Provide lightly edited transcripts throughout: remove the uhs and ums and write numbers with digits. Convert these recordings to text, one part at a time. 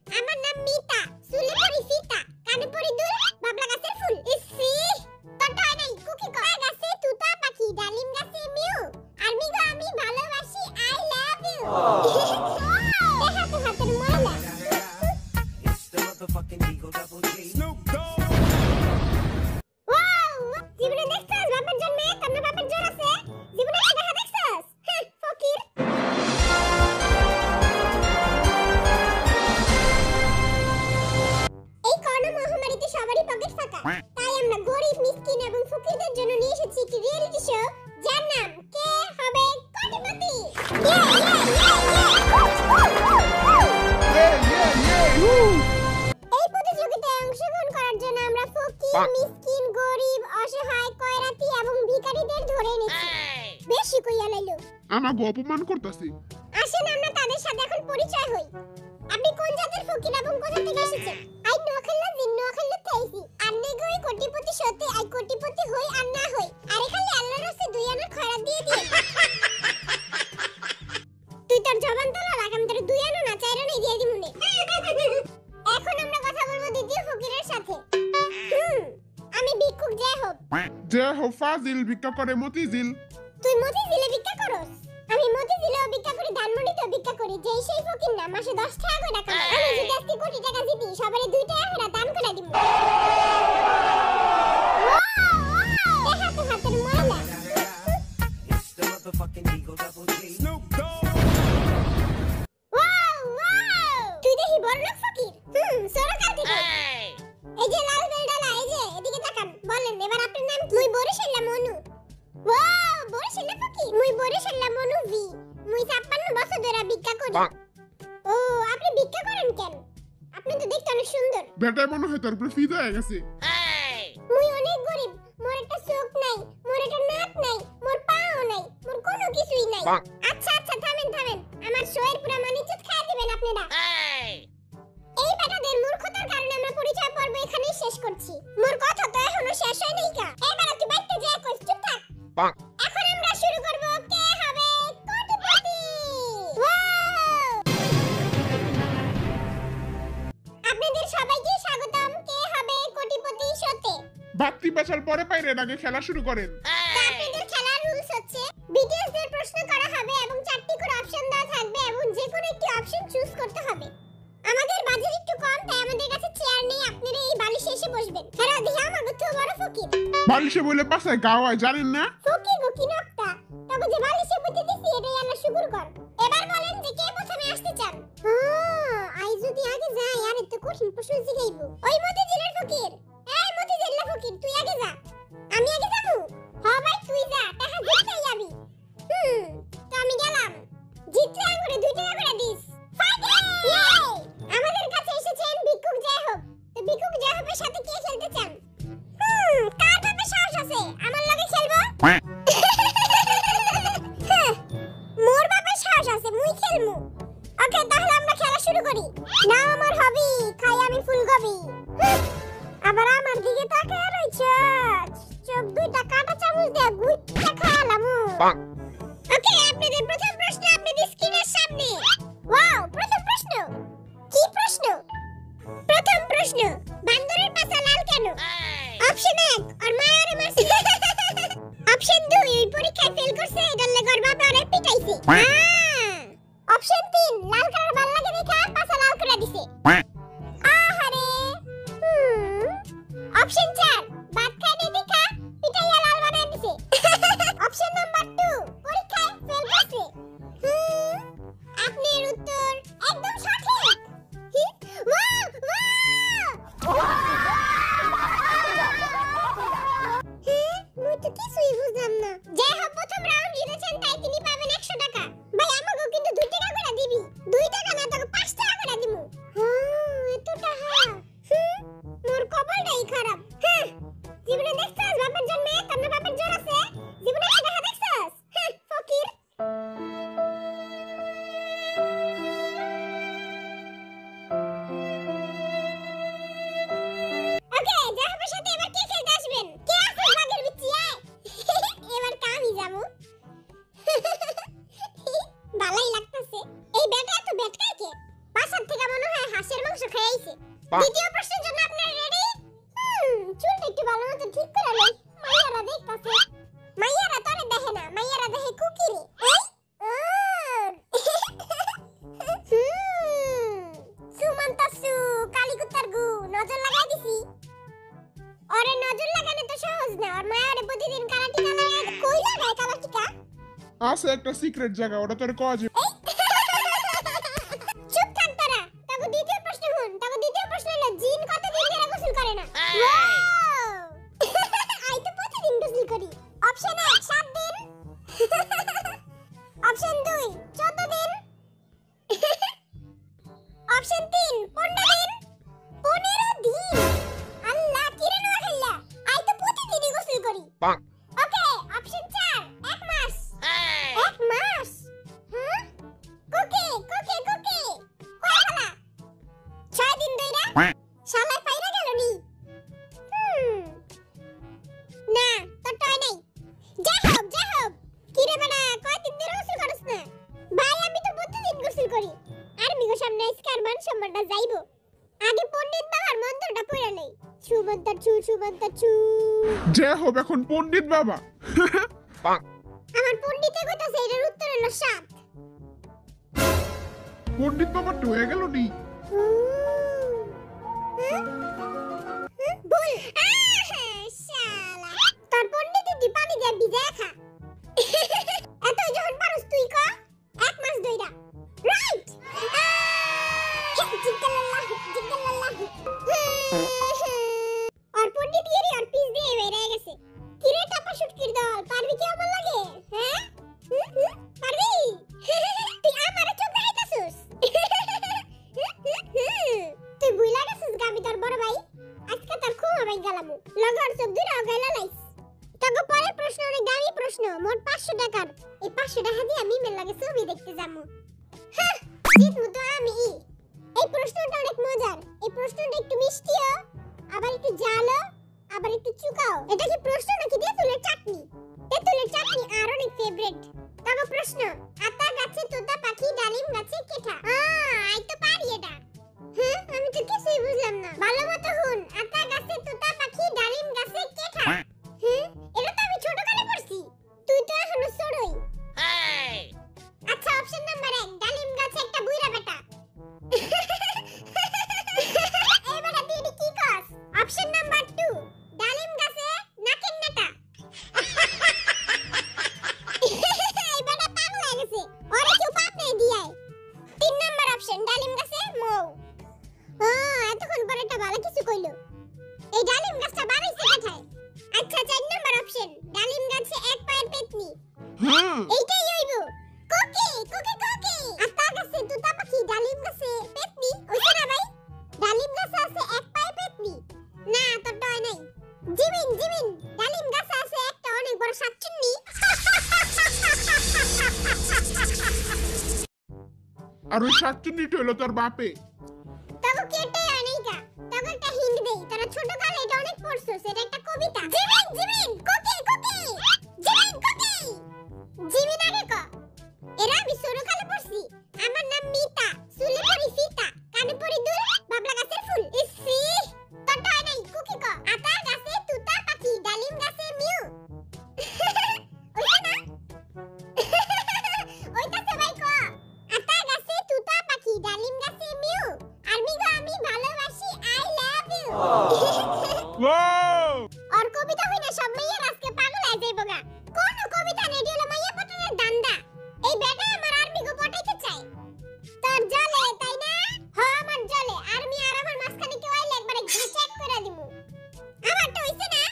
আমার নাম মিতা, চুলে পরি ফিতা, কানে পরি দুল, বাবলা গাছের ফুল। ইসি তোটা হয় নাই কুকি কর। গাছে তুতা পাখি, ডালিম গাছে মিউ, আর মিগো আমি ভালোবাসি, আই লাভ ইউ। দেখা তো হাতের ময়লা। It's the motherfucking Eagle Double G. Snoop Dogg. Wow, জীবনে দেখছস বাপের জন্মে তোর বাপের জোর আছে? জীবনে কি দেখা দেখছস? ফকির। এই করোনা মহামারীতে সবারই পকেট ফাঁকা। তাই আমরা গরিব, মিসকিন এবং ফকিরদের জন্য নিয়ে এসেছি একটি রিয়েলিটি শো যার নাম কে হবে কোটিপতি। এই প্রতিযোগিতায় অংশগ্রহণ করার জন্য আমরা ফকির, মিসকিন, গরিব, অসহায়, কয়রাতি এবং ভিখারিদের ধরে নিয়েছি। বেশি কইয়া লাইলো। আমাকে অপমান করতেছে। আসেন আমরা তাদের সাথে এখন পরিচয় হই। আপনি কোন জাতের ফকির এবং কোথা থেকে এসেছেন? আই নোয়াখালী নোয়াখালী থাইছি। আর নেগোই কোটিপতি সত্যি আই কোটিপতি হই আর না হই। আরে খালি আল্লাহর রাস্তায় দুই আনার খয়রাত দিয়ে দিয়ে। তুই তোর জবান তোলা রাখ, আমি তোর দুই আনা না চার আনাই দিয়ে দিমুনে। এখন আমরা কথা বলবো দ্বিতীয় ফকিরের সাথে। আমি ভিক্ষুক জয় হোক। যে হো ফাজিল ভিক্ষা করে মতিঝিল। তুই মতিঝিলে ভিক্ষা করস? আমি মতিঝিলেও ভিক্ষা করি, ধানমন্ডিতেও ভিক্ষা করি। যেই সেই ফকির না, মাসে 10 টাকা করে কামাই। আমি যদি আজকে কোটি টাকা জিতি, সবারে 2 টাকা করে দান করে দিব। দেখা তো হাতের ময়লা। It's the motherfucking Eagle Double G. Snoop Dogg. তুই দেখি বড়লোক ফকির। সরকার থেকে। এই যে লাল বেলডালা, এই যে এদিকে তাকান। বলেন এবার আপনার নাম কি? মুই বরিশাল্লা মনু। ওয়াও, বরিশাল্লা ফকির। মুই বরিশাল্লা মনু ভি। মুই 56 বছর ধরে ভিক্ষা করি। ও, আপনি ভিক্ষা করেন কেন? আপনি তো দেখতে অনেক সুন্দর। বেটায় মনে হয় তার উপরে ফিদা হয়ে গেছে। মুই অনেক গরিব। মোর একটা চোখ নাই, মোর একটা নাক নাই, মোর পাও নাই, মোর কোনো কিছুই নাই। আচ্ছা আচ্ছা থামেন থামেন। আমার শোয়ের পুরো মানিচুত খাইয়া দিবেন আপনারা। এই বেটাদের মূর্খতার কারণে আমরা পরিচয় পর্ব এখানেই শেষ করছি। মোর কথা তো এখনো শেষ হয় নাই কা। এবার তুই বাইতে যা কইস, চুপ থাক। এখন আমরা শুরু করব কে হবে কোটিপতি। আপনাদের সবাইকে স্বাগতম কে হবে কোটিপতি শোতে। বাত্তি বেচার পরে পাইরে আগে খেলা শুরু করেন। তো আপনাদের খেলার রুলস হচ্ছে বিটিএস দের প্রশ্ন করা হবে এবং 4টি করে অপশন দেওয়া থাকবে এবং যে কোনো একটি অপশন চুজ করতে হবে। আমাদের বাজেট একটু কম, তাই আমাদের কাছে চেয়ার নেই। আপনারা এই বালিশে এসে বসবেন। হ্যাঁ দিহা আমাকে তো বড় ফকির। বালিশে বলে পাশায় গাওয়ায় জানেন না? ফকির গো কি নকটা। তবে যে বালিশে বইতে দিছি এটাই আল্লাহ শুকর কর। এবার বলেন যে কে প্রথমে আসতে চান? আই যদি আগে যাই আর এত কঠিন প্রশ্ন জিগাইবো। ওই মতিঝিলের ফকির, এই মতিঝিলের ফকির তুই আগে যা। আমি আগে যাবো? হ্যাঁ ভাই তুই যা, টাকা জিততেই যাবি। তো আমি গেলাম। জিতলে আঙ্গুরে 2 টাকা করে দিস। আমাদের কাছে এসেছেন ভিক্ষুক জয় হোক। তো ভিক্ষুক জয় হোকের সাথে কে খেলতে চান? কার বাপে সাহস আছে আমার লগে খেলবো? মোর বাপে সাহস আছে, মুই খেলমু। ওকে তাহলে আমরা খেলা শুরু করি। নাও আমার হবি, খাই আমি ফুলকপি। আবার আমার দিকে তাকায় রইছস, চোখ দুইটা কাটা চামচ দিয়ে গুইটা খাওয়ালামু। ওকে, আপনাদের প্রথম প্রশ্ন আপনাদের স্ক্রিনের সামনে। ওয়াও, প্রথম প্রশ্ন। কি প্রশ্ন? প্রথম প্রশ্ন, বান্দরের পাছা লাল কেন? অপশন 1 আর মায়ারে মারছে। অপশন 2 এই পরীক্ষায় ফেল করছে, এটার লাগি ওর বাবা ওরে পিটাইছে। অপশন 3 লাল কালার ভাল লাগে দেখা পাছা লাল করে দিছে। আহারে। অপশন 4 ভাত খায় নাই দেখা পিটাইয়া লাল বানায় দিছে। অপশন নাম্বার 2 পরীক্ষায় ফেল করছে। আপনার উত্তর একদম সঠিক। মুই তো কিছুই বুঝলাম না। যাই হোক, প্রথম রাউন্ড জিতেছেন, তাই তিনি পাবেন 100 টাকা। ভাই আমাকেও কিন্তু 2 টাকা করে দিবি। 2 টাকা না তোকে 5 টাকা করে দিমু। দ্বিতীয় প্রশ্নের জন্য আপনারা রেডি? চুলটা একটু ভালো মতো ঠিক করে লই। মাইয়ারা দেখতাছে। মাইয়ারা তোরে দেখে না, মাইয়ারা দেখে কুকিরে। সুমন্তাসু কালীকুত্তার গু নজর লাগাই দিছি। ওরে নজর লাগানো তো সহজ না। ওর মা ওরে প্রতিদিন কালা টিকা লাগায়। কই লাগায় কালা টিকা? আছে একটা সিক্রেট জায়গা, ওটা তোর কওয়া যাবে। চুপ থাক তোরা। তারপর দ্বিতীয় প্রশ্ন শুন। তারপর দ্বিতীয় প্রশ্ন হলো জিন কতদিন ধরে গোসল করে না? আই তো প্রতিদিন গোসল করি। অপশন 1 7 দিন। অপশন 2 14 দিন। অপশন 3 15 দিন। 15 দিন। আল্লাহ কিরে না খাইলা। আই তো প্রতিদিনই গোসল করি। ওকে, অপশন 4 1 মাস। 1 মাস? হ্যাঁ? কোকে কোকে কোকে কয় ফেলা 6 দিন ধইরা শালায় পাইরা গেল নি। না তোর টয় নাই। যাই হোক কি রে বেটা কয় দিন ধরে গোসল করছ না? ভাই আমি তো প্রতিদিন গোসল করি। আর মিগো সামনে স্কার মান সম্মানটা যাইবো। আগে পণ্ডিত বাবার মন্ত্রটা পড়ে নেই। সুমন্ত চু। যে হোক এখন পণ্ডিত বাবা। আমার পণ্ডিতে কইতাছে এটার উত্তর হলো 7। পণ্ডিত বাবা তো হয়ে গেল নি। ভুল। শালা তোর পণ্ডিতে তুই পানি দিয়ে ভিজায় খা। এত যখন পারস তুই ক 1 মাস ধইরা। রাইট। জিজ্ঞাল্লাহ। আর পণ্ডিত গিরি আর পিস দিয়ে বেরে গেছে। কিরে টাপা শুটকির দল পারবি কি আমার লাগে? হ্যাঁ? পারবি? তুই আমারে চোখ দেখাইতাছস? তুই বুইলা গেছিস গামি তোর বড় ভাই। আজকে তোর খুব ভাই গেলাম। লগর চোখ দুইটা গাইলা লাইস। তোকে পরের প্রশ্ন অনেক দামি প্রশ্ন। মোট 500 টাকার। এই 500 টাকা দিয়ে আমি মেল লাগে ছবি দেখতে যাবো। হ্যাঁ, জিতমু তো আমি। এই প্রশ্নটা অনেক মজার। এই প্রশ্নটা একটু মিষ্টিও, আবার একটু ঝালও, আবার একটু চুকাও। এটা কি প্রশ্ন নাকি তেঁতুলের চাটনি? তেঁতুলের চাটনি আর অনেক ফেভারিট। তবে প্রশ্ন আতা গাছে তোতা পাখি ডালিম গাছে কেঠা। আই তো পারি এটা। হ্যাঁ আমি তো কিছুই বুঝলাম না। ভালো মতো শুন। আতা গাছে তোতা পাখি ডালিম গাছে কেঠা। হ্যাঁ এটা তো আমি ছোটকালে পড়ছি। তুই তো এখনো ছোটই। আচ্ছা অপশন নাম্বার 1 ডালিম গাছে একটা বুইড়া বেটা। এই বেটা তুই এটা কি কস? অপশন নাম্বার 2 ডালিম গাছে নাকের নেটা। এই বেটা পাগল হয়ে গেছে। ওরে কেউ পাপ নেই দিয়ায়। 3 নাম্বার অপশন ডালিম গাছে মৌ। এতক্ষণ পরে একটা ভালো কিছু কইলো। এই ডালিম গাছটা বাড়াইছে কোথায়? আচ্ছা 4 নাম্বার অপশন ডালিম গাছে এক পায়ের পেতনি। হ্যাঁ এইটাই হইব। কোকে কোকে কোকে আতা গাছে তোতা পাখি ডালিম গাছে পেতনি। ওইটা না ভাই? ডালিম গাছে আছে এক পায়ে পেতনি। না তোর টয় নাই। জিমিন ডালিম গাছে আছে একটা অনেক বড় শাকচুন্নি। আর ওই শাকচুন্নিটা হলো তোর বাপে। তবে কেটে আনেইকা। তবে একটা হিন্ট দেই। তোরা ছোট কালে এটা অনেক পড়ছস। এটা একটা কবিতা। জিমিন কোকে কোকে জিমিন আগে ক। এরা আমি ছোট কালে পড়ছি। আমার নাম মিতা। চুলে পরি ফিতা। কানে পরি দুল। বাবলা গাছের ফুল। ইসি তোর টয় নাই। কুকি ক। আতা গাছে তুতা পাখি ডালিম গাছে মিউ। ওইটা না? ওইটাতে ভাই ক। আতা গাছে তুতা পাখি ডালিম গাছে মিউ। আর মিগো আমি ভালোবাসি আই লাভ ইউ। ওয়াও আর কবিতা হইনা সব মাইয়া আজকে পাগল হয়ে যাইবো গা। কোন কবিতা নেই দিলা মাইয়া পটানোর দান্দা। এই বেটা আমার আর্মিগো পটাইতে চায়। তোর জলে তাই না? হ্যাঁ আমার জলে। আর্মি আর আমার মাঝখানে কেউ আইলে একবারে চেক করে দিমু। আমার তো হইছে না?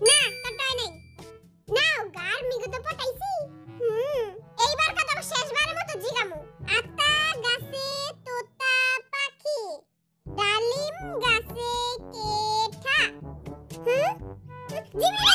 না তোরটাই নাই। নাও আর্মিগো তো পটাইছি। এইবার কথা শেষবারের মতো জিগামু। আতা গাছে তোতা পাখি ডালিম গাছে কেঠা। জিমিন